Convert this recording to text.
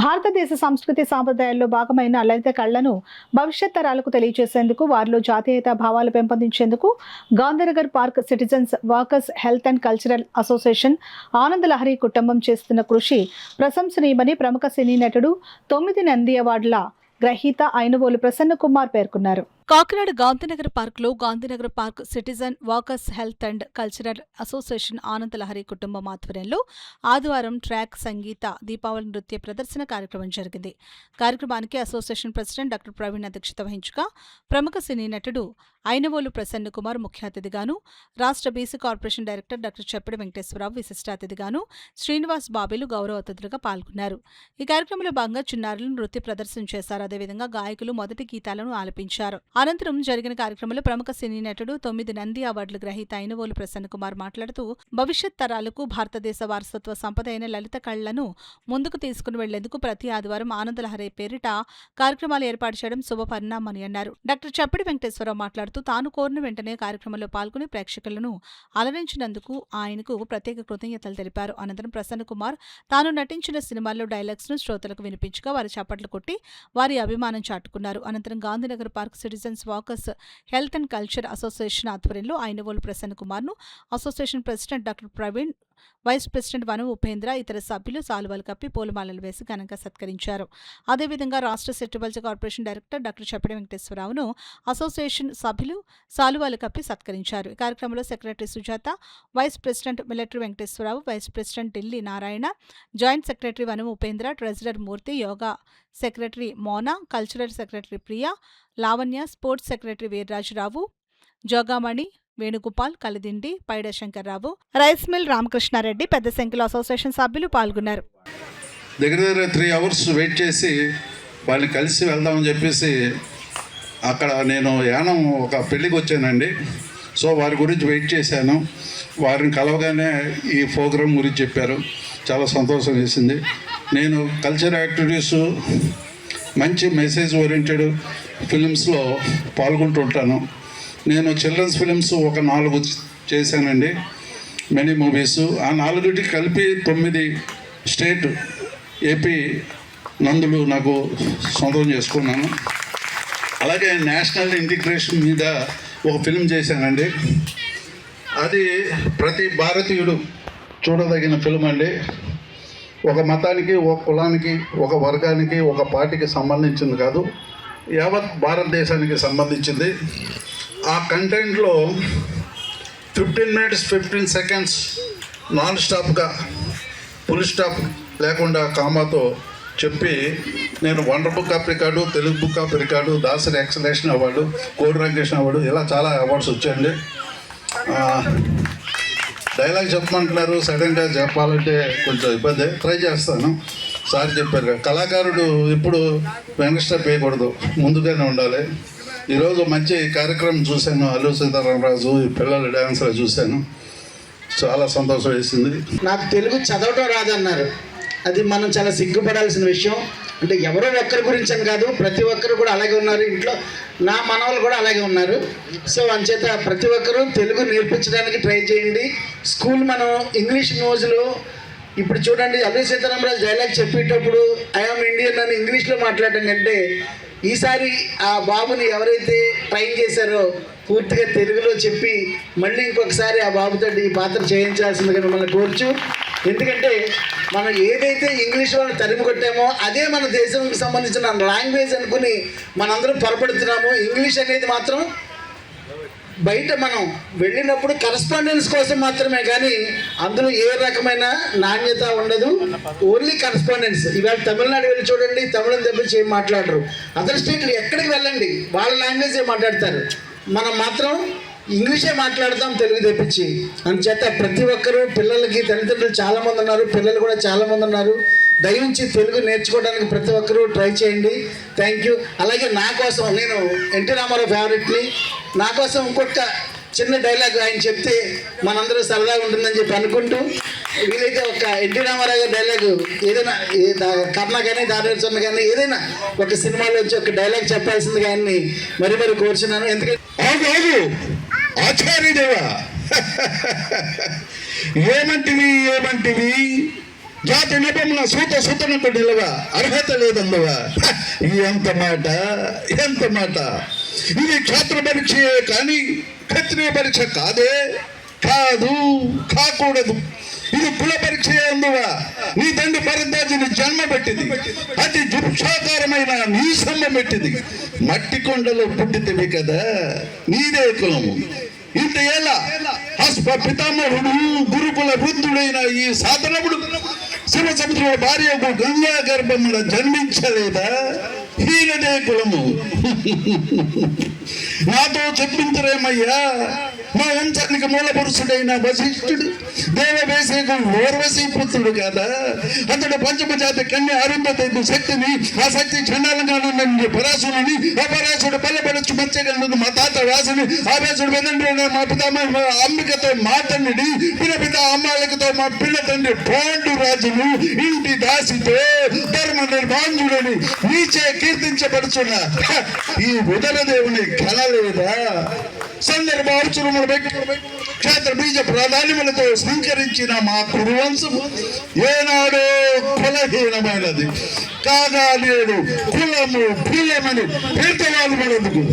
భారతదేశ సంస్కృతి సాంప్రదాయాల్లో భాగమైన లలిత కళలను భవిష్యత్ తరాలకు తెలియజేసేందుకు వారిలో జాతీయతా భావాలు పెంపొందించేందుకు Gandhinagar park citizens workers health and cultural association Ananda Lahari కుటుంబం చేస్తున్న కృషి ప్రశంసనీయమని ప్రముఖ సినీ నటుడు 9 నంది అవార్డుల గ్రహీత ఐనవోలు ప్రసన్న కుమార్ పేర్కొన్నారు. కాకినాడ గాంధీనగర్ పార్క్లో Gandhinagar park citizen workers health and cultural association Ananda Lahari కుటుంబం ఆధ్వర్యంలో ఆదివారం ట్రాక్ సంగీత దీపావళి నృత్య ప్రదర్శన కార్యక్రమం జరిగింది. కార్యక్రమానికి అసోసియేషన్ ప్రెసిడెంట్ డాక్టర్ ప్రవీణ్ అధ్యక్షత వహించగా ప్రముఖ సినీ నటుడు ఐనవోలు ప్రసన్న కుమార్ ముఖ్య అతిథిగాను, రాష్ట్ర BC corporation director doctor Cheppadi Venkateswararao విశిష్ట అతిథిగాను, శ్రీనివాస్ బాబీలు గౌరవ అతిథులుగా పాల్గొన్నారు. ఈ కార్యక్రమంలో భాగంగా చిన్నారులు నృత్య ప్రదర్శన చేశారు. అదేవిధంగా గాయకులు మొదటి గీతాలను ఆలపించారు. అనంతరం జరిగిన కార్యక్రమంలో ప్రముఖ సినీ నటుడు 9 నంది అవార్డుల గ్రహీత ఐనవోలు ప్రసన్న కుమార్ మాట్లాడుతూ భవిష్యత్ తరాలకు భారతదేశ వారసత్వ సంపద అయిన లలిత కళలను ముందుకు తీసుకుని వెళ్లేందుకు ప్రతి ఆదివారం ఆనందలహరి పేరిట కార్యక్రమాలు ఏర్పాటు చేయడం శుభపరిణామని అన్నారు. డాక్టర్ చెప్పడి వెంకటేశ్వరరావు మాట్లాడుతూ తాను కోరిన వెంటనే కార్యక్రమంలో పాల్గొని ప్రేక్షకులను అలరించినందుకు ఆయనకు ప్రత్యేక కృతజ్ఞతలు తెలిపారు. అనంతరం ప్రసన్న కుమార్ తాను నటించిన సినిమాల్లో డైలాగ్స్ ను శ్రోతలకు వినిపించగా వారి చప్పట్లు కొట్టి వారి అభిమానం చాటుకున్నారు. అనంతరం Gandhinagar park citizens walkers health and culture association ఆధ్వర్యంలో ఐనవోలు ప్రసన్న కుమార్ ను association president doctor Praveen, vice president Vanam Upendra, ఇతర సభ్యులు సాలువాలు కప్పి పూలమాలలు వేసి ఘనంగా సత్కరించారు. అదేవిధంగా రాష్ట్ర సెట్టిబల్జ్ కార్పొరేషన్ డైరెక్టర్ డాక్టర్ చెప్పడి వెంకటేశ్వరరావును అసోసియేషన్ సభ్యులు సాలువాలు కప్పి సత్కరించారు. ఈ కార్యక్రమంలో secretary Sujatha, vice president military Venkateswararao, vice president Delhi Narayana, joint secretary Vanam Upendra, treasurer Murthy, yoga secretary Mona, cultural secretary Priya, Lavanya, sports secretary Veerrajurao, Jogamani, Venugopal, Kalidindi, Paida Shankarrao, rice mill Ramakrishnareddy పెద్ద సంఖ్యలో అసోసియేషన్ సభ్యులు పాల్గొన్నారు. దగ్గర 3 hours వెయిట్ చేసి వాళ్ళని కలిసి వెళ్దామని చెప్పేసి అక్కడ నేను యానం ఒక పెళ్ళికి వచ్చానండి. సో వారి గురించి వెయిట్ చేశాను. వారిని కలవగానే ఈ ప్రోగ్రాం గురించి చెప్పారు. చాలా సంతోషం వేసింది. నేను కల్చర్ యాక్టివిటీస్, మంచి మెసేజ్ ఓరియంటెడ్ ఫిలిమ్స్లో పాల్గొంటుంటాను. నేను చిల్డ్రన్స్ ఫిలిమ్స్ ఒక 4 చేశానండి, మెనీ మూవీస్. ఆ 4టికి కలిపి 9 స్టేట్ ఏపీ నందులు నాకు సొంతం చేసుకున్నాను. అలాగే నేషనల్ ఇంటిగ్రేషన్ మీద ఒక ఫిల్మ్ చేశానండి. అది ప్రతి భారతీయుడు చూడదగిన ఫిల్మ్ అండి. ఒక మతానికి, ఒక కులానికి, ఒక వర్గానికి, ఒక పార్టీకి సంబంధించింది కాదు, యావత్ భారతదేశానికి సంబంధించింది. ఆ కంటెంట్లో 15 minutes 15 seconds నాన్ స్టాప్గా, ఫుల్ స్టాప్ లేకుండా కామాతో చెప్పి నేను wonder book of record, Telugu book of record, Dasari excellence award, Kodi రంగేషన్ అవార్డు, ఇలా చాలా అవార్డ్స్ వచ్చాయండి. డైలాగ్ చెప్పమంటున్నారు, సడన్గా చెప్పాలంటే కొంచెం ఇబ్బంది. ట్రై చేస్తాను. సార్ చెప్పారు కళాకారుడు ఇప్పుడు వెంకటేశ్వర వేయకూడదు, ముందుగానే ఉండాలి. ఈరోజు మంచి కార్యక్రమం చూశాను. అల్లు సీతారామరాజు ఈ పిల్లల డ్యాన్స్లో చూశాను. చాలా సంతోషం వేసింది. నాకు తెలుగు చదవటం రాదన్నారు. అది మనం చాలా సిగ్గుపడాల్సిన విషయం. అంటే ఎవరో ఒక్కరి గురించి అని కాదు, ప్రతి ఒక్కరు కూడా అలాగే ఉన్నారు. ఇంట్లో నా మనవలు కూడా అలాగే ఉన్నారు. సో అంచేత ప్రతి ఒక్కరూ తెలుగు నేర్పించడానికి ట్రై చేయండి. స్కూల్ మనం ఇంగ్లీష్ న్యూస్లో ఇప్పుడు చూడండి, అల్లు సీతారామరాజు డైలాగ్ చెప్పేటప్పుడు ఐఎమ్ ఇండియన్ అని ఇంగ్లీష్లో మాట్లాడటం కంటే ఈసారి ఆ బాబుని ఎవరైతే ట్రైన్ చేశారో పూర్తిగా తెలుగులో చెప్పి మళ్ళీ ఇంకొకసారి ఆ బాబుతో ఈ పాత్ర చేయించాల్సిందిగా మిమ్మల్ని కోరుచు. ఎందుకంటే మనం ఏదైతే ఇంగ్లీష్ వాళ్ళు తరిమి కొట్టామో అదే మన దేశానికి సంబంధించిన లాంగ్వేజ్ అనుకుని మనందరం పొరపడుతున్నాము. ఇంగ్లీష్ అనేది మాత్రం బయట మనం వెళ్ళినప్పుడు కరస్పాండెన్స్ కోసం మాత్రమే, కానీ అందులో ఏ రకమైన నాణ్యత ఉండదు. Only correspondence. ఇవాళ తమిళనాడు వెళ్ళి చూడండి, తమిళం తప్పించి ఏం మాట్లాడరు. అదర్ స్టేట్లు ఎక్కడికి వెళ్ళండి వాళ్ళ లాంగ్వేజే మాట్లాడతారు. మనం మాత్రం ఇంగ్లీషే మాట్లాడతాం తెలుగు తెప్పించి. అందుచేత ప్రతి ఒక్కరూ పిల్లలకి, తల్లిదండ్రులు చాలామంది ఉన్నారు, పిల్లలు కూడా చాలామంది ఉన్నారు, దయవుంచి తెలుగు నేర్చుకోవడానికి ప్రతి ఒక్కరూ ట్రై చేయండి. Thank you. అలాగే నా కోసం, నేను ఎన్టీ రామారావు ఫేవరెట్ని, నా కోసం ఇంకొక చిన్న డైలాగ్ ఆయన చెప్తే మనందరూ సరదాగా ఉంటుందని చెప్పి అనుకుంటూ, వీలైతే ఒక ఎన్టీ రామారావు గారి డైలాగు ఏదైనా, కర్ణ కానీ దారేశ్వరణ కానీ ఏదైనా ఒక సినిమాలో వచ్చి ఒక డైలాగ్ చెప్పాల్సిందిగా ఆయన్ని మరీ మరీ కోరుచున్నాను. ఎందుకంటే ఆచార్యదేవా ఏమంటివి జాతి నిబంధన సూతనకు నిలవ అర్హత లేదందువా. ఎంత మాట, ఎంత మాట. ఇది క్షేత్ర పరీక్షయే కానీ క్షత్రియ పరీక్ష కాదు, కాకూడదు. ఇది కుల పరీక్ష అందువా. నీ తండ్రి భరద్వాజుని జన్మ పెట్టింది, అతి దుఃఖాకరమైన నీ సమ్మ పెట్టింది. మట్టి కొండలో పుట్టితివి కదా, నీదే కులము. ఇంత ఎలా పితామహుడు గురుకుల వృద్ధుడైన ఈ సాధనముడు శివసముద్రుల భార్యకు గంగా గర్భమున జన్మించలేదా? ఈయనదే కులము. నాతో చెప్పించరేమయ్యా, మా వంశానికి మూల పురుషుడైన వశిష్ఠుడు దేవవేశకు ఓర్వశీ పుత్రుడు కదా. అతడు పంచమ జాతి కన్య అరుంధతి శక్తిని, ఆ శక్తి చండాలంగా పరాశుని, ఆ పరాశుడు పల్లెపడచ్చు మచ్చగలను మా తాత వ్యాసుని, ఆ వ్యాసుడు వెదండ్రి మా పితామహ అంబికతో మాతన్నిడి, పిత అమ్మాలకతో మా పిల్ల తండ్రి పోండు రాజును ఇంటి దాసితో ధర్మ నిర్మాంజుడని నీచే కీర్తించబడుచున్న ఈ ఉదరదేవుని కలలేదా? సందర్భ అర్చును క్షేత్ర బీజ ప్రాధాన్యములతో సంకరించిన మా కురువంశము ఏనాడో కులహీనమైనది కాగా నేడు కులము కులమని పేర్తవాళ్ళు మనకు